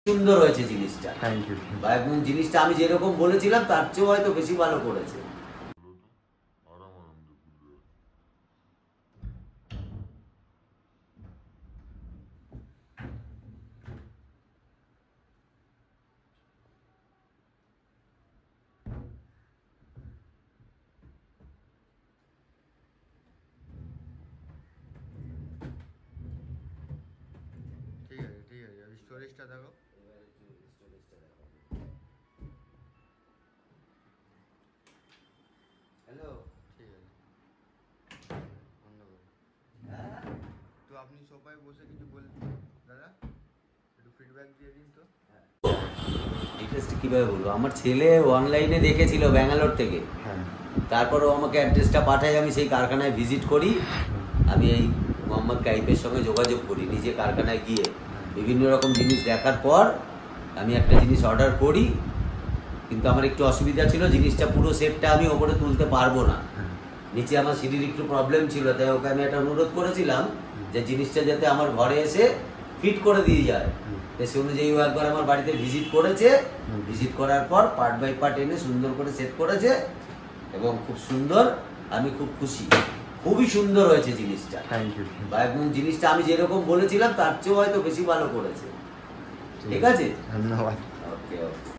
সুন্দর হয়েছে জিনিসটা। Thank you. বা এবং জিনিসটা আমি যেরকম বলেছিলাম তার চেয়েও হয়তো বেশি ভালো করেছে। ঠিক আছে ঠিক আছে, স্টোরেজটা দেখো। হ্যালো, ঠিক আছে, ধন্যবাদ। তো আপনি সবাই বসে কিছু বলুন দাদা, একটু ফিডব্যাক দিয়ে দিন তো। ডিটেলসটা কীভাবে বলবো? আমার ছেলে অনলাইনে দেখেছিল ব্যাঙ্গালোর থেকে, হ্যাঁ তারপর ও আমাকে অ্যাড্রেসটা পাঠায়, আমি সেই কারখানায় ভিজিট করি। আমি এই মোহাম্মদ কাইফের সঙ্গে যোগাযোগ করি, নিজে কারখানায় গিয়ে বিভিন্ন রকম জিনিস দেখার পর আমি একটা জিনিস অর্ডার করি। কিন্তু আমার একটু অসুবিধা ছিল, জিনিসটা পুরো সেটটা আমি ওপরে তুলতে পারবো না, নিচে আমার সিঁড়ির একটু প্রবলেম ছিল। তাই ওকে আমি একটা অনুরোধ করেছিলাম যে জিনিসটা যাতে আমার ঘরে এসে ফিট করে দিয়ে যায়। তো সে অনুযায়ী ও একবার আমার বাড়িতে ভিজিট করেছে, ভিজিট করার পর পার্ট বাই পার্ট এনে সুন্দর করে সেট করেছে এবং খুব সুন্দর। আমি খুব খুশি, খুবই সুন্দর হয়েছে জিনিসটা। Thank you. বা এবং জিনিসটা আমি যেরকম বলেছিলাম তার চেয়েও হয়তো বেশি ভালো করেছে। ঠিক আছে, ধন্যবাদ। ওকে ওকে।